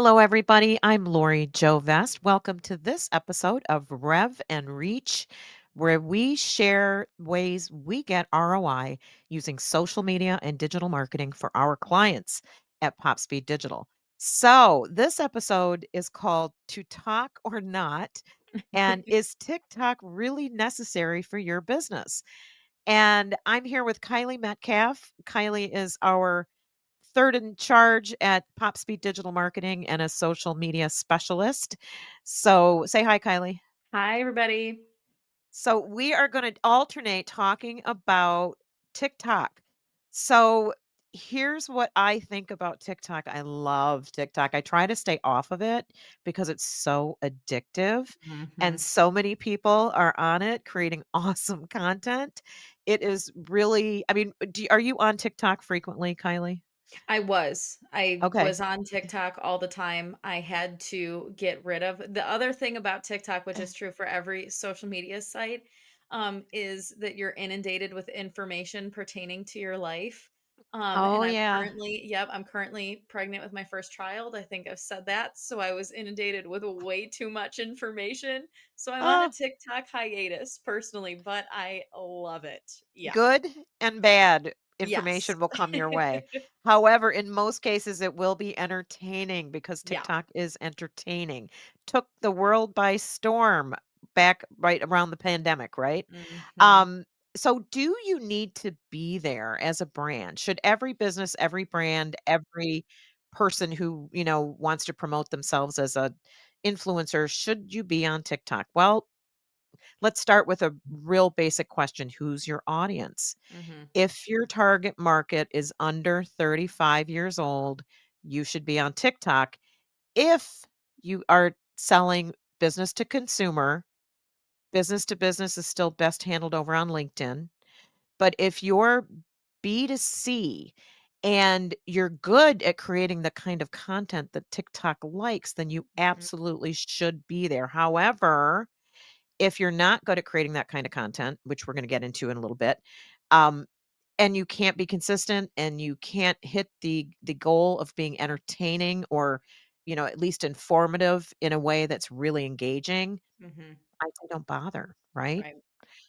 Hello, everybody. I'm Lori Joe Vest. Welcome to this episode of Rev and Reach, where we share ways we get ROI using social media and digital marketing for our clients at PopSpeed Digital. So, this episode is called To Talk or Not, and is TikTok really necessary for your business? And I'm here with Kylie Metcalf. Kylie is our third in charge at PopSpeed Digital Marketing and a social media specialist. So say hi, Kylie. Hi, everybody. So we are going to alternate talking about TikTok. So here's what I think about TikTok. I love TikTok. I try to stay off of it because it's so addictive and Mhm. so many people are on it creating awesome content. It is really, I mean, are you on TikTok frequently, Kylie? I was Okay. on TikTok all the time. I had to get rid of the other thing about TikTok, which is true for every social media site, is that you're inundated with information pertaining to your life. And Oh, yeah. I'm currently pregnant with my first child. I think I've said that. So I was inundated with way too much information. So I'm on a Oh, TikTok hiatus personally, but I love it. Yeah. good and bad Yes. information will come your way. However, in most cases, it will be entertaining because Yeah. TikTok is entertaining. Took the world by storm back right around the pandemic, right? Mhm. Um, so do you need to be there as a brand? Should every business, every brand, every person who, wants to promote themselves as a influencer, should you be on TikTok? Well, let's start with a real basic question. Who's your audience? Mhm. If your target market is under 35 years old, you should be on TikTok. If you are selling business to consumer, business to business is still best handled over on LinkedIn. But if you're B2C and you're good at creating the kind of content that TikTok likes, then you Mhm. absolutely should be there. However, if you're not good at creating that kind of content, which we're going to get into in a little bit, um, and you can't be consistent and you can't hit the goal of being entertaining or at least informative in a way that's really engaging, Mhm. I say don't bother, right? Right.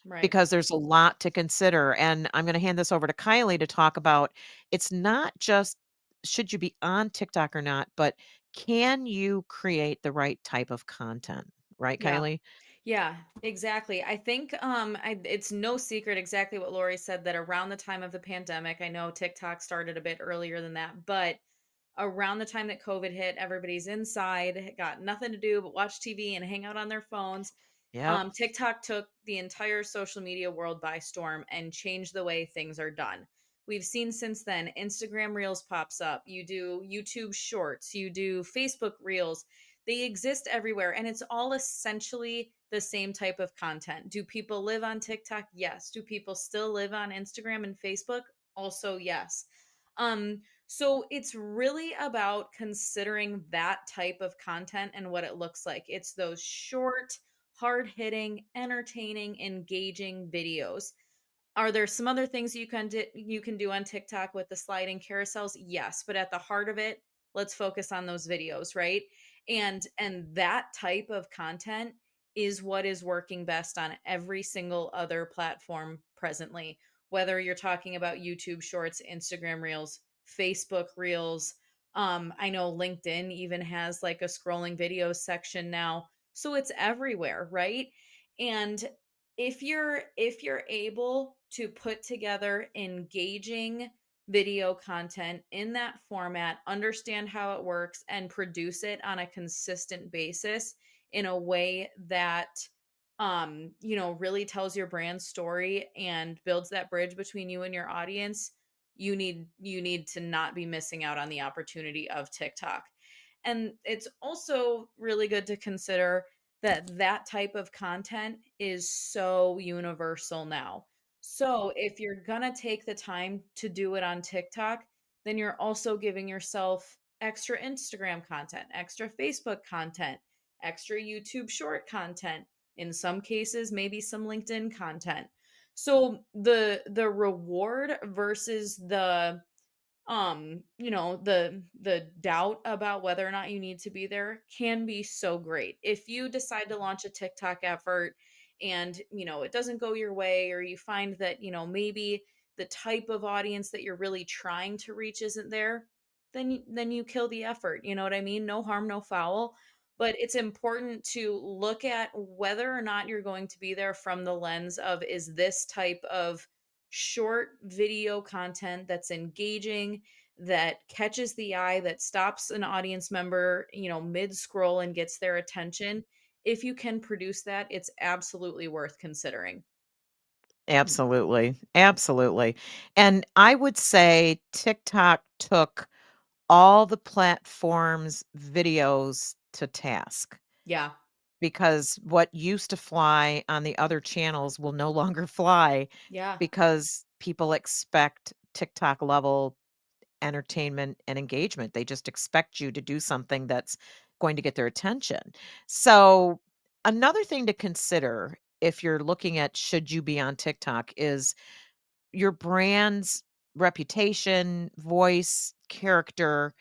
Right. Because there's a lot to consider. And I'm going to hand this over to Kylie to talk about it's not just should you be on TikTok or not, but can you create the right type of content, right, Yeah. Kylie? Yeah, exactly. I think it's no secret exactly what Lori said that around the time of the pandemic, I know TikTok started a bit earlier than that, but around the time that COVID hit, everybody's inside, got nothing to do but watch TV and hang out on their phones. Yep. TikTok took the entire social media world by storm and changed the way things are done. We've seen since then Instagram Reels pops up, you do YouTube Shorts, you do Facebook Reels. They exist everywhere and it's all essentially the same type of content. Do people live on TikTok? Yes. Do people still live on Instagram and Facebook? Also, yes. So it's really about considering that type of content and what it looks like. It's those short, hard hitting, entertaining, engaging videos. Are there some other things you can do on TikTok with the sliding carousels? Yes, but at the heart of it, let's focus on those videos, right? And that type of content is what is working best on every single other platform presently. Whether you're talking about YouTube Shorts, Instagram Reels, Facebook Reels, I know LinkedIn even has like a scrolling videos section now. So it's everywhere, right? And if you're able to put together engaging video content in that format, understand how it works and produce it on a consistent basis in a way that really tells your brand story and builds that bridge between you and your audience, you need to not be missing out on the opportunity of TikTok. And it's also really good to consider that that type of content is so universal now. So if you're going to take the time to do it on TikTok, then you're also giving yourself extra Instagram content, extra Facebook content, extra YouTube short content, in some cases maybe some LinkedIn content. So the reward versus the doubt about whether or not you need to be there can be so great. If you decide to launch a TikTok effort and, it doesn't go your way, or you find that, maybe the type of audience that you're really trying to reach isn't there, then you kill the effort. You know what I mean? No harm, no foul. But it's important to look at whether or not you're going to be there from the lens of, is this type of short video content that's engaging, that catches the eye, that stops an audience member, mid scroll and gets their attention. If you can produce that, it's absolutely worth considering. Absolutely, absolutely. And I would say TikTok took all the platforms' videos to task Yeah. because what used to fly on the other channels will no longer fly Yeah. because people expect TikTok level entertainment and engagement. They just expect you to do something that's going to get their attention. So, another thing to consider if you're looking at should you be on TikTok is your brand's reputation, voice, character.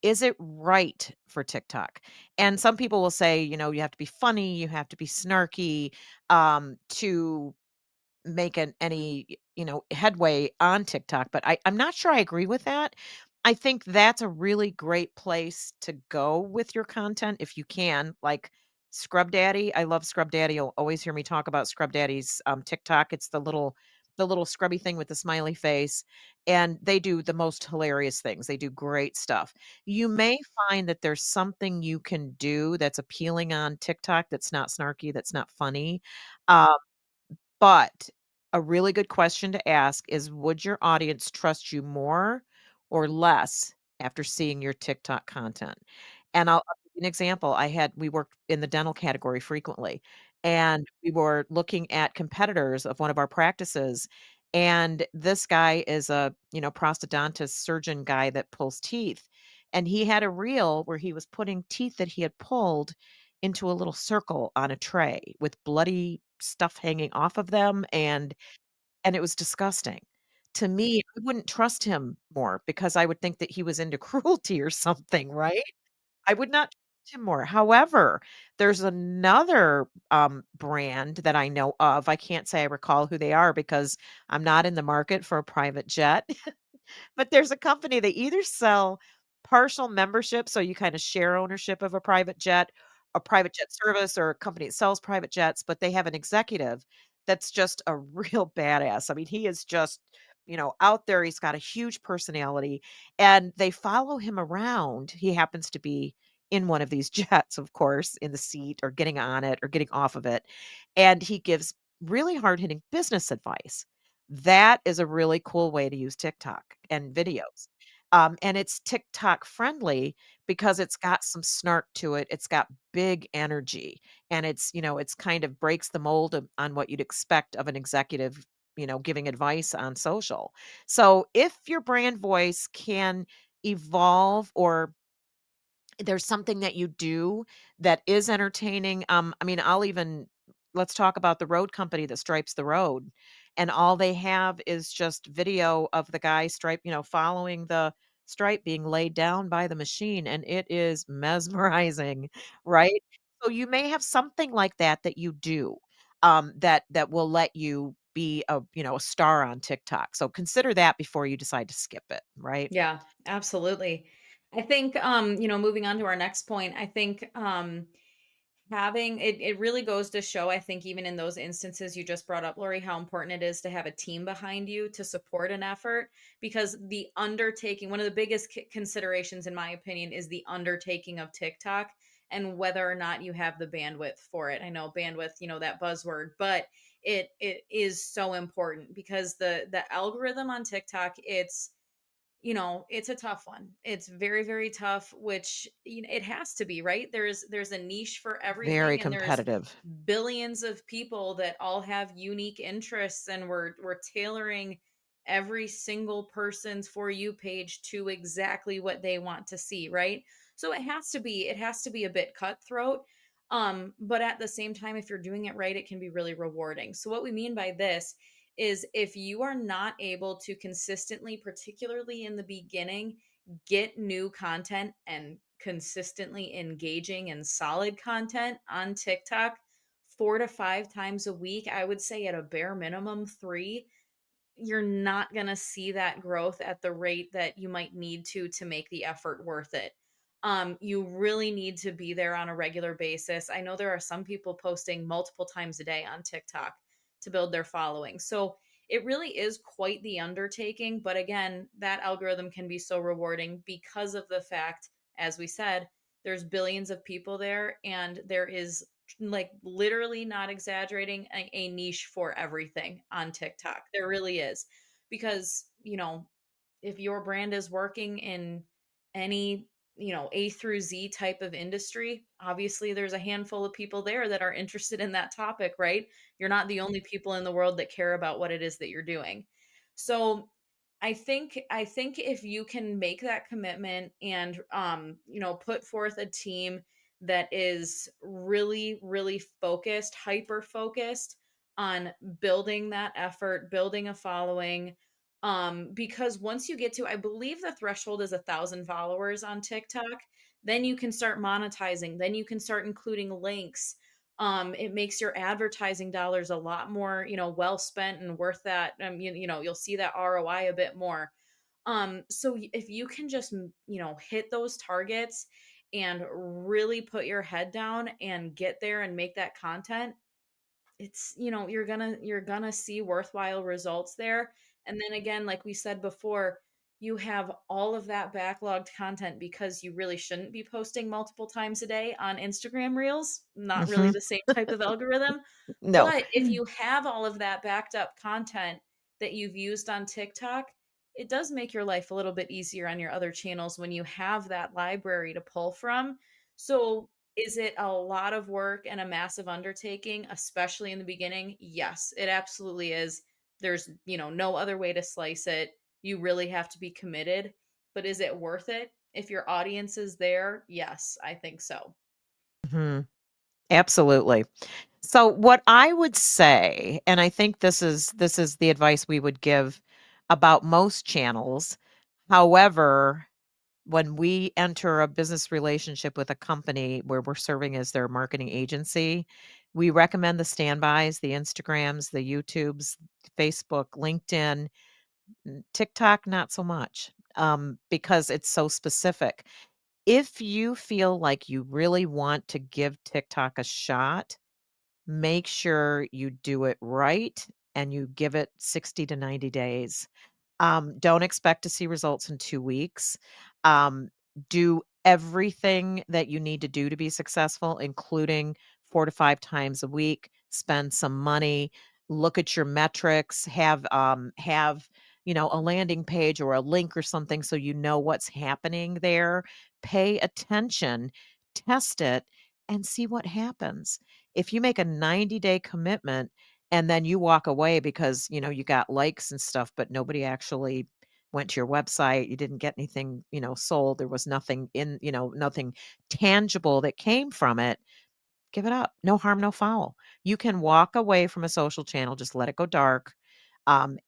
Is it right for TikTok? And some people will say, you have to be funny, you have to be snarky to make any headway on TikTok, but I'm not sure I agree with that. I think that's a really great place to go with your content if you can, like Scrub Daddy. I love Scrub Daddy. You'll always hear me talk about Scrub Daddy's TikTok. It's the little scrubby thing with the smiley face, and they do the most hilarious things. They do great stuff. You may find that there's something you can do that's appealing on TikTok that's not snarky, that's not funny. Um, but a really good question to ask is, would your audience trust you more or less after seeing your TikTok content? And I'll give you an example. We worked in the dental category frequently, and we were looking at competitors of one of our practices. And this guy is a, prosthodontist surgeon guy that pulls teeth. And he had a reel where he was putting teeth that he had pulled into a little circle on a tray with bloody stuff hanging off of them, and it was disgusting. To me, I wouldn't trust him more because I would think that he was into cruelty or something, right? I would not trust him more. However, there's another, brand that I know of. I can't say I recall who they are because I'm not in the market for a private jet. But there's a company, they either sell partial membership, so you kinda share ownership of a private jet service, or a company that sells private jets, but they have an executive that's just a real badass. I mean, he is just, out there. He's got a huge personality, and they follow him around. He happens to be in one of these jets, of course, in the seat or getting on it or getting off of it, and he gives really hard-hitting business advice. That is a really cool way to use TikTok and videos. And it's TikTok friendly because it's got some snark to it. It's got big energy, and it's kind of breaks the mold on what you'd expect of an executive, giving advice on social. So if your brand voice can evolve, or there's something that you do that is entertaining. I mean, let's talk about the road company that stripes the road. And all they have is just video of the guy following the stripe being laid down by the machine. And it is mesmerizing, right? So you may have something like that you do, that will let you be a star on TikTok. So consider that before you decide to skip it, right? Yeah, absolutely. I think, moving on to our next point, I think having it really goes to show, I think, even in those instances you just brought up, Lori, how important it is to have a team behind you to support an effort. Because the undertaking, one of the biggest considerations, in my opinion, is the undertaking of TikTok and whether or not you have the bandwidth for it. I know bandwidth, that buzzword, but it is so important because the algorithm on TikTok, it's a tough one. It's very, very tough, which, it has to be, right? There's a niche for Very everything, and there's competitive. billions of people that all have unique interests, and we're tailoring every single person's For You page to exactly what they want to see, right? So it has to be a bit cutthroat. But at the same time, if you're doing it right, it can be really rewarding. So what we mean by this is if you are not able to consistently, particularly in the beginning, get new content and consistently engaging and solid content on TikTok 4 to 5 times a week, I would say at a bare minimum three, you're not going to see that growth at the rate that you might need to make the effort worth it. You really need to be there on a regular basis. I know there are some people posting multiple times a day on TikTok to build their following. So it really is quite the undertaking. But again, that algorithm can be so rewarding because of the fact, as we said, there's billions of people there, and there is, like, literally not exaggerating, a niche for everything on TikTok. There really is. Because, if your brand is working in any, A through Z type of industry, obviously there's a handful of people there that are interested in that topic, right? You're not the only people in the world that care about what it is that you're doing. So I think if you can make that commitment and put forth a team that is really really focused, hyper focused on building that effort, building a following, because once you get to, I believe the threshold is 1,000 followers on TikTok, then you can start monetizing, then you can start including links. It makes your advertising dollars a lot more, well spent and worth that. You'll see that ROI a bit more. So if you can just, hit those targets and really put your head down and get there and make that content, it's, you're gonna see worthwhile results there. And then again, like we said before, you have all of that backlogged content because you really shouldn't be posting multiple times a day on Instagram Reels, not really Mhm. the same type of algorithm. No. But if you have all of that backed up content that you've used on TikTok, it does make your life a little bit easier on your other channels when you have that library to pull from. So is it a lot of work and a massive undertaking, especially in the beginning? Yes, it absolutely is. There's, no other way to slice it. You really have to be committed. But is it worth it? If your audience is there, yes, I think so. Mhm. Absolutely. So what I would say, and I think this is the advice we would give about most channels. However, when we enter a business relationship with a company where we're serving as their marketing agency, we recommend the standbys, the Instagrams, the YouTubes, Facebook, LinkedIn, TikTok, not so much, because it's so specific. If you feel like you really want to give TikTok a shot, make sure you do it right and you give it 60 to 90 days. Don't expect to see results in 2 weeks. Um, do everything that you need to do to be successful, including 4 to 5 times a week. Spend some money, look at your metrics, have a landing page or a link or something so you know what's happening there. Pay attention, test it, and see what happens. If you make a 90-day commitment and then you walk away because, you got likes and stuff, but nobody actually went to your website. You didn't get anything, sold. There was nothing nothing tangible that came from it. Give it up. No harm, no foul. You can walk away from a social channel, just let it go dark, and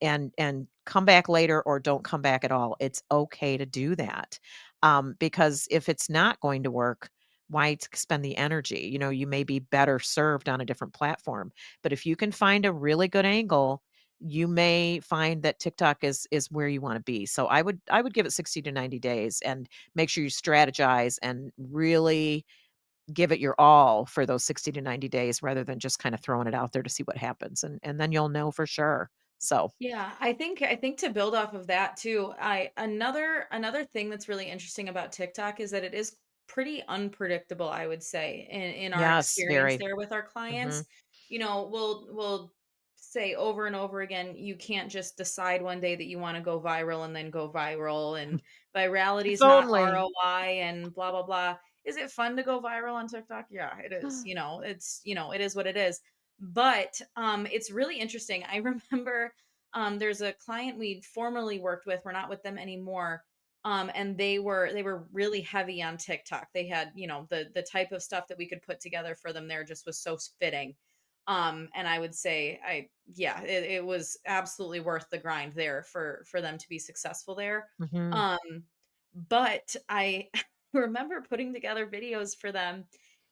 come back later or don't come back at all. It's okay to do that. Because if it's not going to work, why spend the energy? You may be better served on a different platform. But if you can find a really good angle, you may find that TikTok is where you want to be. So I would give it 60 to 90 days and make sure you strategize and really give it your all for those 60 to 90 days rather than just kind of throwing it out there to see what happens, and then you'll know for sure. So, Yeah, I think to build off of that too, I another thing that's really interesting about TikTok is that it is pretty unpredictable, I would say, in our yes, experience very. there with our clients. Mhm. We'll say over and over again, you can't just decide one day that you want to go viral and then go viral, and virality If is not only. ROI and blah blah blah. Is it fun to go viral on TikTok? Yeah, it is. It is what it is. But it's really interesting. I remember there's a client we formerly worked with. We're not with them anymore. And they were really heavy on TikTok. They had, the type of stuff that we could put together for them there just was so fitting. And I would say yeah, it was absolutely worth the grind there for them to be successful there. Mhm. Um, but I remember putting together videos for them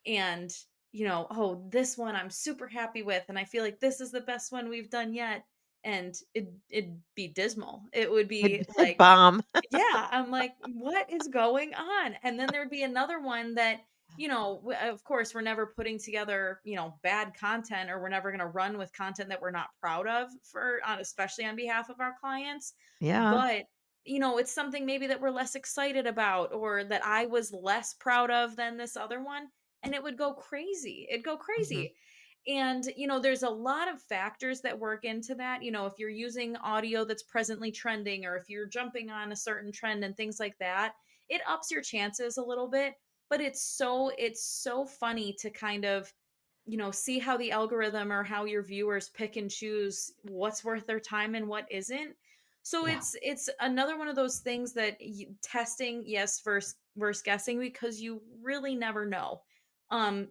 and, oh, this one I'm super happy with, and I feel like this is the best one we've done yet. And it'd be dismal. It would be like, Bomb. yeah, I'm like, "What is going on?" And then there'd be another one that, of course, we're never putting together, bad content, or we're never gonna run with content that we're not proud of especially on behalf of our clients. Yeah. But, it's something maybe that we're less excited about, or that I was less proud of than this other one, and it would go crazy. It'd go Mhm. crazy. And, there's a lot of factors that work into that. If you're using audio that's presently trending, or if you're jumping on a certain trend and things like that, it ups your chances a little bit. But it's so funny to kind of, see how the algorithm or how your viewers pick and choose what's worth their time and what isn't. So Yeah. it's another one of those things that testing, yes, versus guessing, because you really never know.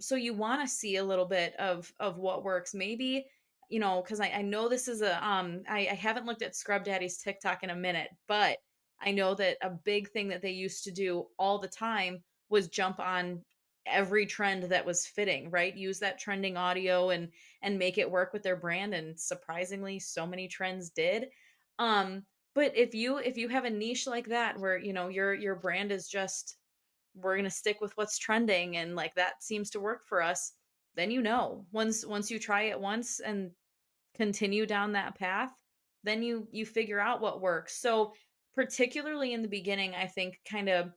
So you want to see a little bit of what works. Maybe, because I know this is I haven't looked at Scrub Daddy's TikTok in a minute, but I know that a big thing that they used to do all the time was jump on every trend that was fitting, right? Use that trending audio and make it work with their brand. And surprisingly, so many trends did. Um, but if you have a niche like that, where your brand is just, we're going to stick with what's trending, and like that seems to work for us, then, once you try it once and continue down that path, then you figure out what works. So particularly in the beginning, I think kind of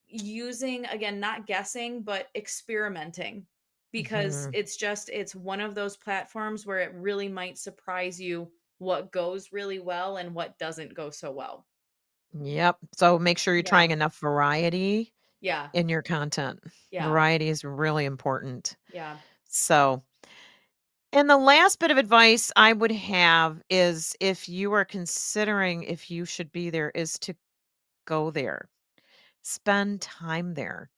using, again, not guessing, but experimenting, because Mhm. it's one of those platforms where it really might surprise you what goes really well and what doesn't go so well. Yep. So make sure you're Yeah. trying enough variety Yeah. in your content. Yeah. Variety is really important. Yeah. So, and the last bit of advice I would have is, if you are considering if you should be there, is to go there. Spend time there.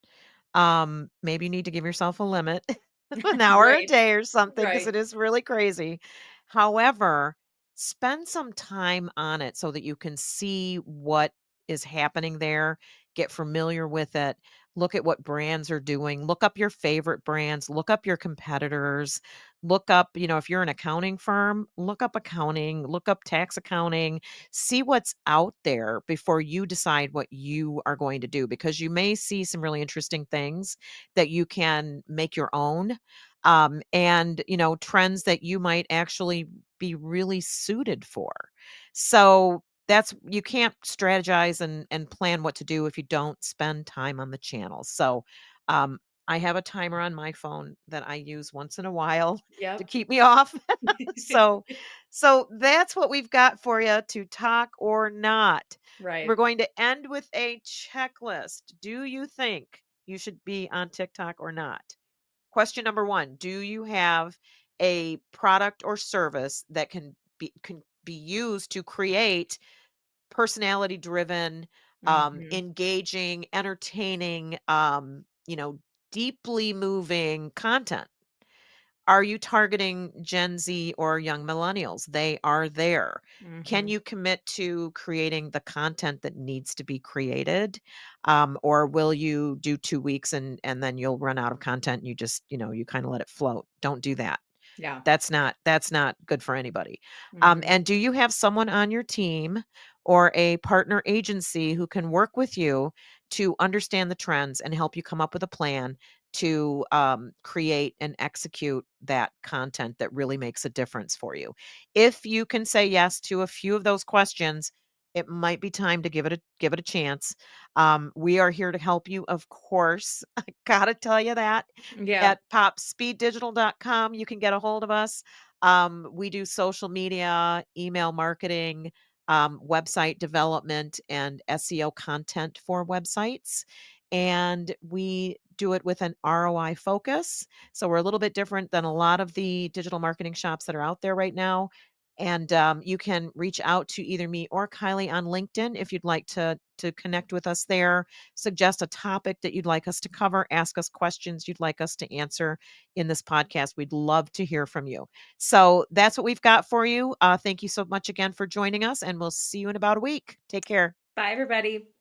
Maybe you need to give yourself a limit, an hour a Right. day or something, because Right. it is really crazy. However, spend some time on it so that you can see what is happening there, get familiar with it, look at what brands are doing, look up your favorite brands, look up your competitors, look up, if you're an accounting firm, look up accounting, look up tax accounting, see what's out there before you decide what you are going to do, because you may see some really interesting things that you can make your own, and trends that you might actually be really suited for. So that's, you can't strategize and plan what to do if you don't spend time on the channels. So um, I have a timer on my phone that I use once in a while to Yep. keep me off. so so that's what we've got for you to talk or not. We're Right. going to end with a checklist. Do you think you should be on TikTok or not? Question number 1, do you have a product or service that can be used to create personality driven, Mhm. engaging, entertaining, deeply moving content? Are you targeting Gen Z or young millennials? They are there. Can Mhm. you commit to creating the content that needs to be created? Or will you do 2 weeks and then you'll run out of content and you just, you kind of let it float? Don't do that. Yeah. That's not good for anybody. Mhm. And do you have someone on your team or a partner agency who can work with you to understand the trends and help you come up with a plan to create and execute that content that really makes a difference for you? If you can say yes to a few of those questions, it might be time to give it a chance. We are here to help you, of course. I gotta tell you that. Yeah. At popspeeddigital.com, you can get a hold of us. We do social media, email marketing, website development, and SEO content for websites. And we do it with an ROI focus. So we're a little bit different than a lot of the digital marketing shops that are out there right now. And you can reach out to either me or Kylie on LinkedIn if you'd like to connect with us there, suggest a topic that you'd like us to cover, ask us questions you'd like us to answer in this podcast. We'd love to hear from you. So that's what we've got for you. Thank you so much again for joining us, and we'll see you in about a week. Take care. Bye, everybody.